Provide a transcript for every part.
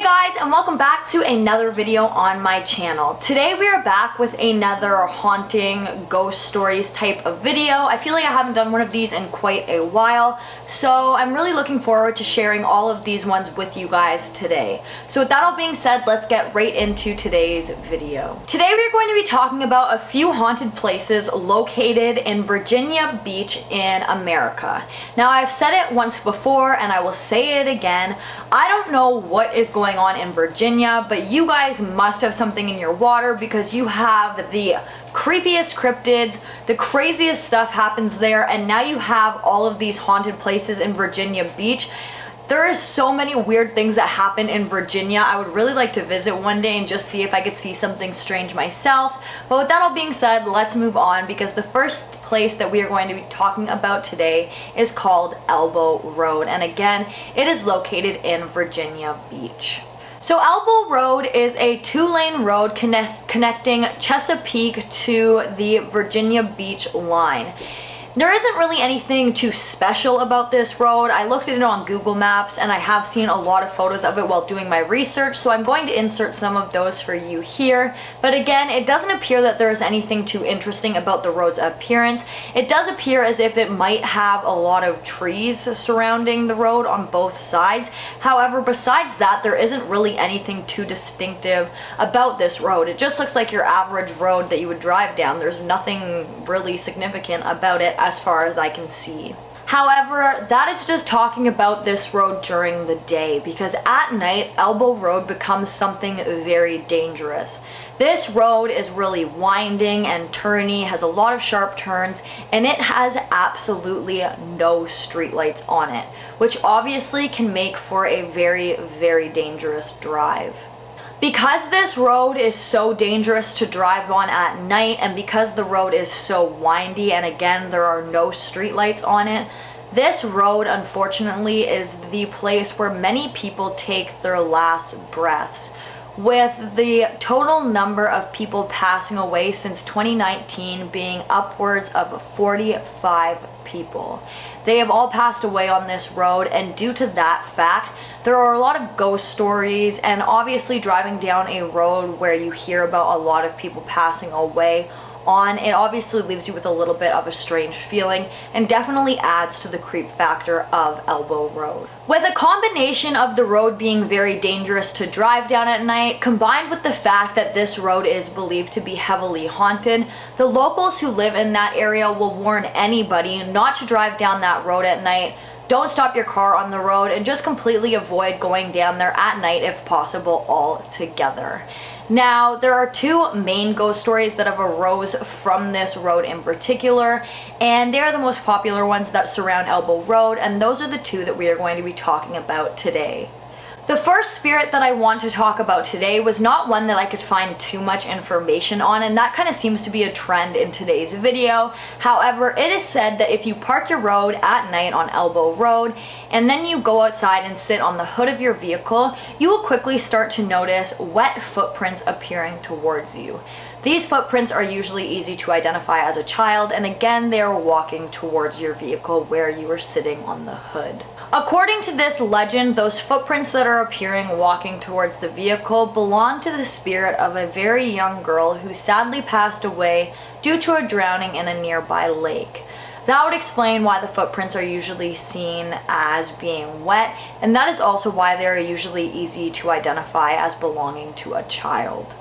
Guys, and welcome back to another video on my channel. Today we are back with another haunting ghost stories type of video. I feel like I haven't done one of these in quite a while, so I'm really looking forward to sharing all of these ones with you guys today. So with that all being said, let's get right into today's video. Today we are going to be talking about a few haunted places located in Virginia Beach in America. Now, I've said it once before and I will say it again. I don't know what is going on in Virginia, but you guys must have something in your water because you have the creepiest cryptids, the craziest stuff happens there, and now you have all of these haunted places in Virginia Beach. There are so many weird things that happen in Virginia. I would really like to visit one day and just see if I could see something strange myself. But with that all being said, let's move on because the first place that we are going to be talking about today is called Elbow Road. And again, it is located in Virginia Beach. So Elbow Road is a two-lane road connecting Chesapeake to the Virginia Beach line. There isn't really anything too special about this road. I looked at it on Google Maps and I have seen a lot of photos of it while doing my research, so I'm going to insert some of those for you here. But again, it doesn't appear that there is anything too interesting about the road's appearance. It does appear as if it might have a lot of trees surrounding the road on both sides. However, besides that, there isn't really anything too distinctive about this road. It just looks like your average road that you would drive down. There's nothing really significant about it as far as I can see. However, that is just talking about this road during the day, because at night, Elbow Road becomes something very dangerous. This road is really winding and turny, has a lot of sharp turns, and it has absolutely no streetlights on it, which obviously can make for a very, very dangerous drive. Because this road is so dangerous to drive on at night, and because the road is so windy, and again there are no streetlights on it, this road unfortunately is the place where many people take their last breaths, with the total number of people passing away since 2019 being upwards of 45 people. They have all passed away on this road, and due to that fact, there are a lot of ghost stories, and obviously driving down a road where you hear about a lot of people passing away on, it obviously leaves you with a little bit of a strange feeling and definitely adds to the creep factor of Elbow Road. With a combination of the road being very dangerous to drive down at night, combined with the fact that this road is believed to be heavily haunted, the locals who live in that area will warn anybody not to drive down that road at night. Don't stop your car on the road and just completely avoid going down there at night if possible altogether. Now, there are two main ghost stories that have arose from this road in particular, and they are the most popular ones that surround Elbow Road, and those are the two that we are going to be talking about today. The first spirit that I want to talk about today was not one that I could find too much information on, and that kind of seems to be a trend in today's video. However, it is said that if you park your road at night on Elbow Road and then you go outside and sit on the hood of your vehicle, you will quickly start to notice wet footprints appearing towards you. These footprints are usually easy to identify as a child, and again, they are walking towards your vehicle where you are sitting on the hood. According to this legend, those footprints that are appearing walking towards the vehicle belong to the spirit of a very young girl who sadly passed away due to a drowning in a nearby lake. That would explain why the footprints are usually seen as being wet, and that is also why they are usually easy to identify as belonging to a child.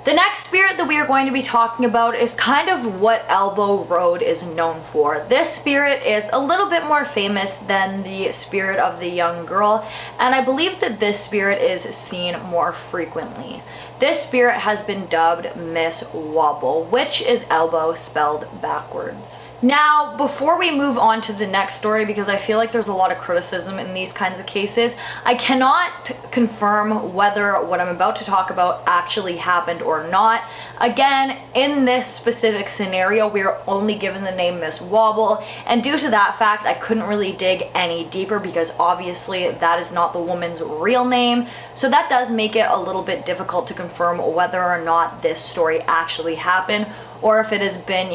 The next spirit that we are going to be talking about is kind of what Elbow Road is known for. This spirit is a little bit more famous than the spirit of the young girl, and I believe that this spirit is seen more frequently. This spirit has been dubbed Miss Wobble, which is elbow spelled backwards. Now, before we move on to the next story, because I feel like there's a lot of criticism in these kinds of cases, I cannot confirm whether what I'm about to talk about actually happened or not. Again, in this specific scenario, we are only given the name Miss Wobble, and due to that fact, I couldn't really dig any deeper because obviously that is not the woman's real name, so that does make it a little bit difficult to confirm whether or not this story actually happened, or if it has been,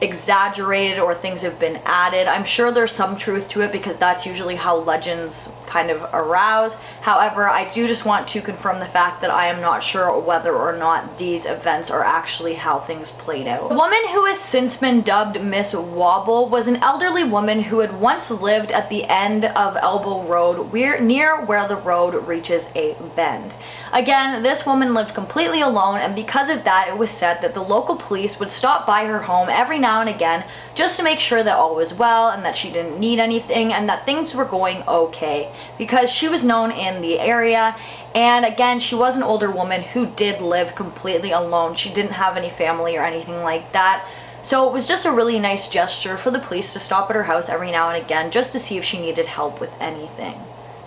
exaggerated or things have been added. I'm sure there's some truth to it because that's usually how legends kind of arouse. However, I do just want to confirm the fact that I am not sure whether or not these events are actually how things played out. The woman who has since been dubbed Miss Wobble was an elderly woman who had once lived at the end of Elbow Road, near where the road reaches a bend. Again, this woman lived completely alone, and because of that, it was said that the local police would stop by her home every now and again just to make sure that all was well and that she didn't need anything and that things were going okay, because she was known in the area. And again, she was an older woman who did live completely alone. She didn't have any family or anything like that. So it was just a really nice gesture for the police to stop at her house every now and again just to see if she needed help with anything.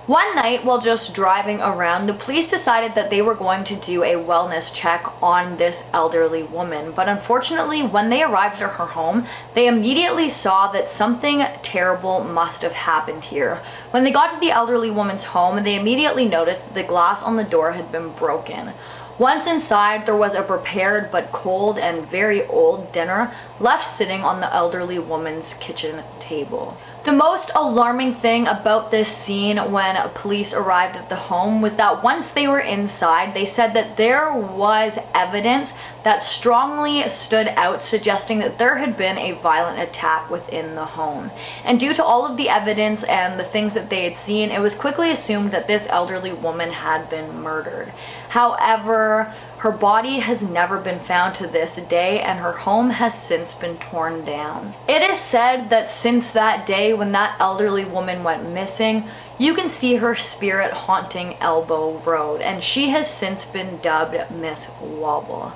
One night, while just driving around, the police decided that they were going to do a wellness check on this elderly woman. But unfortunately, when they arrived at her home, they immediately saw that something terrible must have happened here. When they got to the elderly woman's home, they immediately noticed that the glass on the door had been broken. Once inside, there was a prepared but cold and very old dinner left sitting on the elderly woman's kitchen table. The most alarming thing about this scene when police arrived at the home was that once they were inside, they said that there was evidence that strongly stood out, suggesting that there had been a violent attack within the home. And due to all of the evidence and the things that they had seen, it was quickly assumed that this elderly woman had been murdered. However, her body has never been found to this day, and her home has since been torn down. It is said that since that day when that elderly woman went missing, you can see her spirit haunting Elbow Road, and she has since been dubbed Miss Wobble.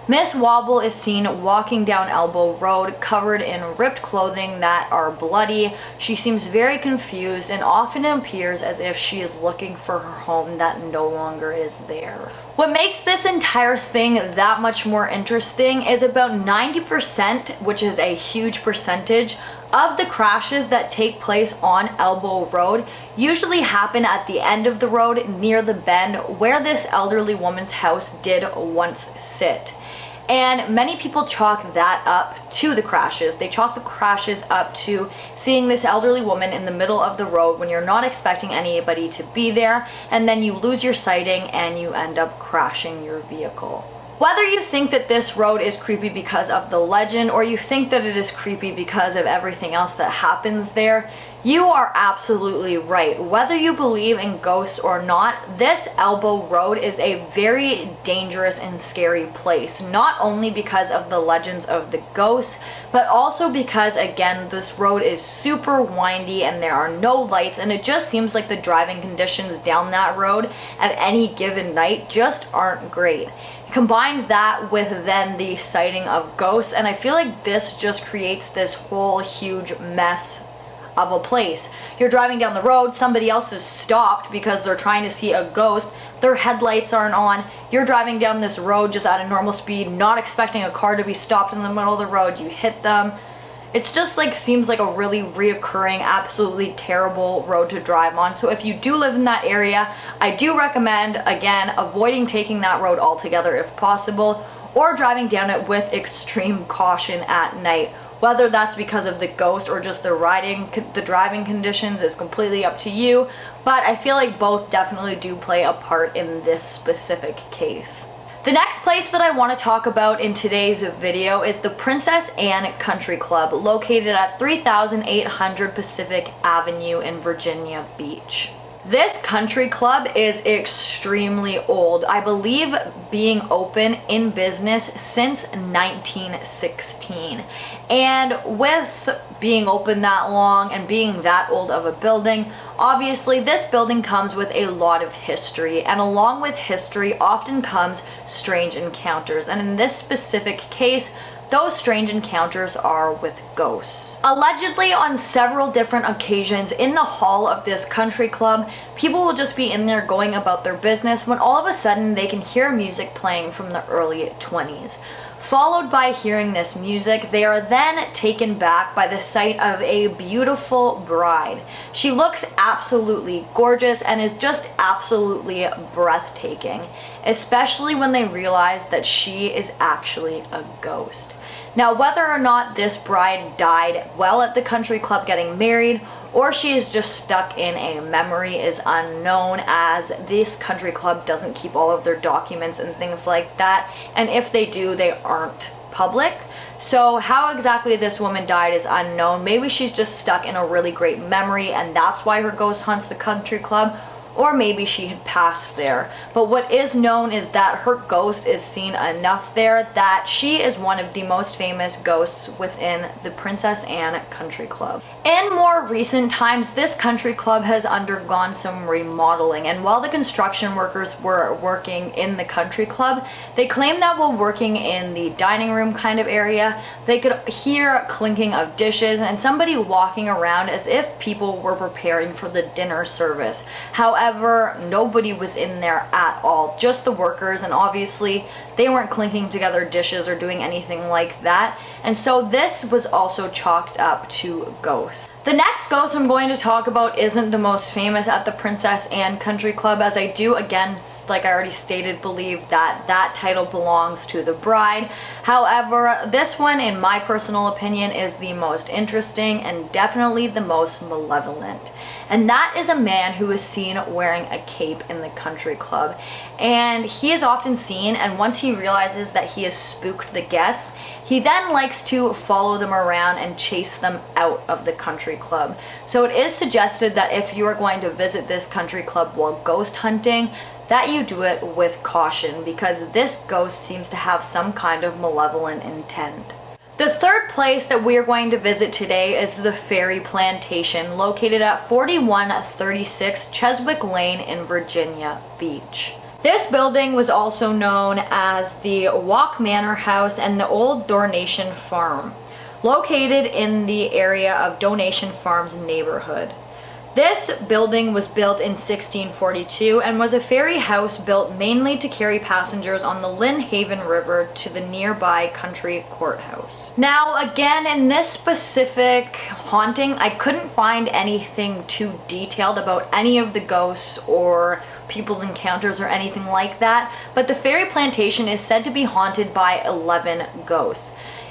Miss Wobble is seen walking down Elbow Road covered in ripped clothing that are bloody. She seems very confused and often appears as if she is looking for her home that no longer is there. What makes this entire thing that much more interesting is about 90%, which is a huge percentage, of the crashes that take place on Elbow Road usually happen at the end of the road near the bend where this elderly woman's house did once sit. And many people chalk that up to the crashes. They chalk the crashes up to seeing this elderly woman in the middle of the road when you're not expecting anybody to be there, and then you lose your sighting and you end up crashing your vehicle. Whether you think that this road is creepy because of the legend or you think that it is creepy because of everything else that happens there, you are absolutely right. Whether you believe in ghosts or not, this Elbow Road is a very dangerous and scary place. Not only because of the legends of the ghosts, but also because, again, this road is super windy and there are no lights, and it just seems like the driving conditions down that road at any given night just aren't great. Combine that with then the sighting of ghosts, and I feel like this just creates this whole huge mess of a place. You're driving down the road, somebody else is stopped because they're trying to see a ghost, their headlights aren't on, you're driving down this road just at a normal speed, not expecting a car to be stopped in the middle of the road, you hit them. It's just like seems like a really reoccurring, absolutely terrible road to drive on. So if you do live in that area, I do recommend, again, avoiding taking that road altogether if possible, or driving down it with extreme caution at night. Whether that's because of the ghost or just the driving conditions is completely up to you, but I feel like both definitely do play a part in this specific case. The next place that I want to talk about in today's video is the Princess Anne Country Club, located at 3800 Pacific Avenue in Virginia Beach. This country club is extremely old. I believe being open in business since 1916. And with being open that long and being that old of a building, obviously this building comes with a lot of history, and along with history often comes strange encounters. And in this specific case, those strange encounters are with ghosts. Allegedly, on several different occasions in the hall of this country club, people will just be in there going about their business when all of a sudden they can hear music playing from the early 20s. Followed by hearing this music, they are then taken back by the sight of a beautiful bride. She looks absolutely gorgeous and is just absolutely breathtaking, especially when they realize that she is actually a ghost. Now, whether or not this bride died while at the country club getting married, or she is just stuck in a memory, is unknown, as this country club doesn't keep all of their documents and things like that, and if they do, they aren't public. So how exactly this woman died is unknown. Maybe she's just stuck in a really great memory and that's why her ghost haunts the country club, or maybe she had passed there. But what is known is that her ghost is seen enough there that she is one of the most famous ghosts within the Princess Anne Country Club. In more recent times, this country club has undergone some remodeling, and while the construction workers were working in the country club, they claimed that while working in the dining room kind of area, they could hear clinking of dishes and somebody walking around as if people were preparing for the dinner service. However, nobody was in there at all, just the workers, and obviously they weren't clinking together dishes or doing anything like that, and so this was also chalked up to ghosts. The next ghost I'm going to talk about isn't the most famous at the Princess Anne Country Club, as I do, again, like I already stated, believe that that title belongs to the bride. However, this one, in my personal opinion, is the most interesting and definitely the most malevolent. And that is a man who is seen wearing a cape in the country club. And he is often seen, and once he realizes that he has spooked the guests, he then likes to follow them around and chase them out of the country club. So it is suggested that if you are going to visit this country club while ghost hunting, that you do it with caution, because this ghost seems to have some kind of malevolent intent. The third place that we are going to visit today is the Ferry Plantation, located at 4136 Cheswick Lane in Virginia Beach. This building was also known as the Walk Manor House and the Old Donation Farm, located in the area of Donation Farms neighborhood. This building was built in 1642 and was a ferry house built mainly to carry passengers on the Lynn Haven River to the nearby country courthouse. Now, again, in this specific haunting, I couldn't find anything too detailed about any of the ghosts or people's encounters or anything like that, but the Ferry Plantation is said to be haunted by 11 ghosts.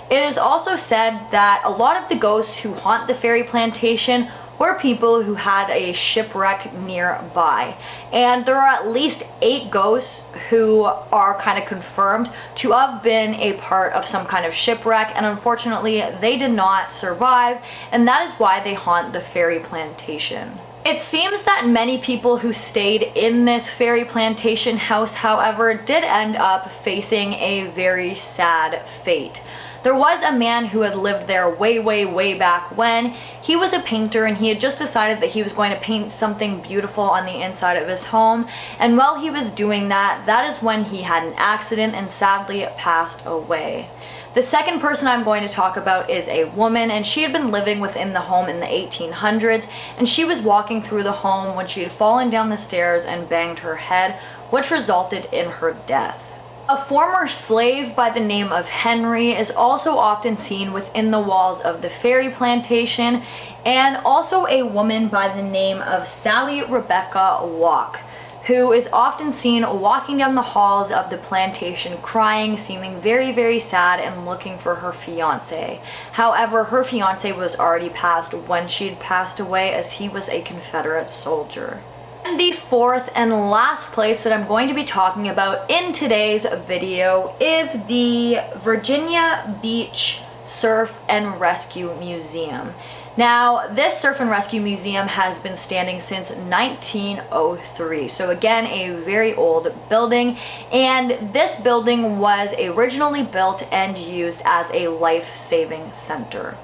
It is also said that a lot of the ghosts who haunt the Ferry Plantation were people who had a shipwreck nearby. And there are at least 8 ghosts who are kind of confirmed to have been a part of some kind of shipwreck, and unfortunately they did not survive, and that is why they haunt the Ferry Plantation. It seems that many people who stayed in this Ferry Plantation house, however, did end up facing a very sad fate. There was a man who had lived there way back when. He was a painter, and he had just decided that he was going to paint something beautiful on the inside of his home, and while he was doing that, that is when he had an accident and sadly passed away. The second person I'm going to talk about is a woman, and she had been living within the home in the 1800s, and she was walking through the home when she had fallen down the stairs and banged her head, which resulted in her death. A former slave by the name of Henry is also often seen within the walls of the Ferry Plantation, and also a woman by the name of Sally Rebecca Walk, who is often seen walking down the halls of the plantation crying, seeming very sad, and looking for her fiance. However, her fiance was already passed when she had passed away, as he was a Confederate soldier. And the fourth and last place that I'm going to be talking about in today's video is the Virginia Beach Surf and Rescue Museum. Now, this Surf and Rescue Museum has been standing since 1903, so again, a very old building, and this building was originally built and used as a life-saving center,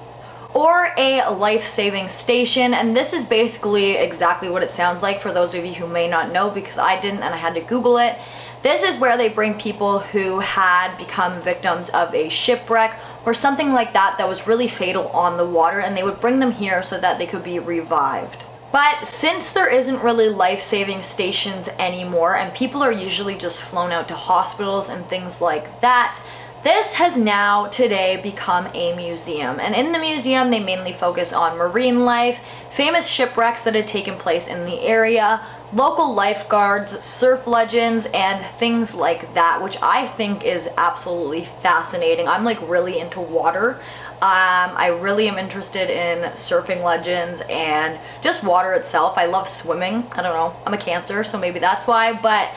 or a life-saving station, and this is basically exactly what it sounds like for those of you who may not know, because I didn't and I had to Google it. This is where they bring people who had become victims of a shipwreck or something like that that was really fatal on the water, and they would bring them here so that they could be revived. But since there isn't really life-saving stations anymore, and people are usually just flown out to hospitals and things like that, this has now today become a museum, and in the museum they mainly focus on marine life, famous shipwrecks that had taken place in the area, local lifeguards, surf legends, and things like that, which I think is absolutely fascinating. I'm like really into water. I really am interested in surfing legends and just water itself. I love swimming. I don't know, I'm a Cancer, so maybe that's why, but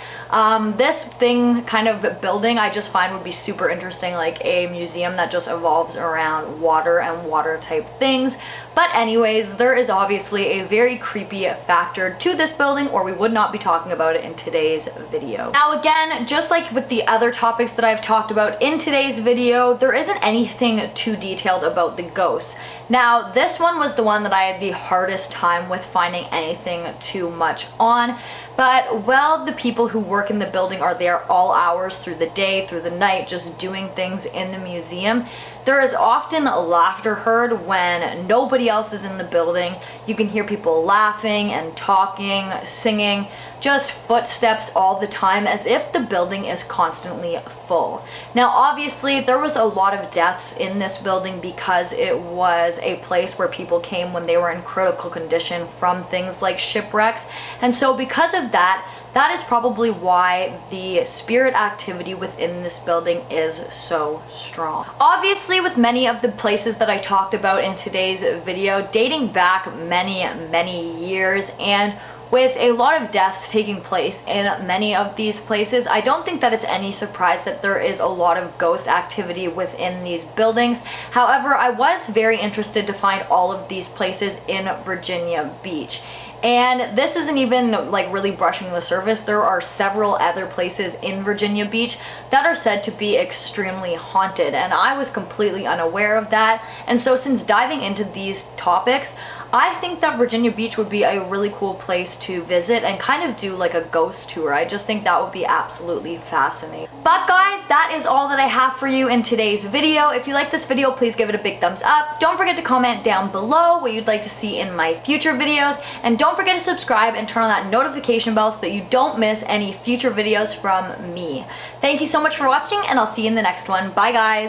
this thing kind of building I just find would be super interesting, like a museum that just evolves around water and water type things. But anyways, there is obviously a very creepy factor to this building, or we would not be talking about it in today's video. Now again, just like with the other topics that I've talked about in today's video, there isn't anything too detailed about the ghosts. Now this one was the one that I had the hardest time with finding anything too much on, but well, the people who work in the building are there all hours through the day, through the night, just doing things in the museum. There is often laughter heard when nobody else is in the building. You can hear people laughing and talking, singing, just footsteps all the time, as if the building is constantly full. Now obviously there was a lot of deaths in this building because it was a place where people came when they were in critical condition from things like shipwrecks, and so because of that, that is probably why the spirit activity within this building is so strong. Obviously, with many of the places that I talked about in today's video dating back many years, and with a lot of deaths taking place in many of these places, I don't think that it's any surprise that there is a lot of ghost activity within these buildings. However, I was very interested to find all of these places in Virginia Beach. And this isn't even like really brushing the surface. There are several other places in Virginia Beach that are said to be extremely haunted, and I was completely unaware of that. And so since diving into these topics, I think that Virginia Beach would be a really cool place to visit and kind of do like a ghost tour. I just think that would be absolutely fascinating. But guys, that is all that I have for you in today's video. If you like this video, please give it a big thumbs up. Don't forget to comment down below what you'd like to see in my future videos, and don't forget to subscribe and turn on that notification bell so that you don't miss any future videos from me. Thank you so much for watching, and I'll see you in the next one. Bye guys!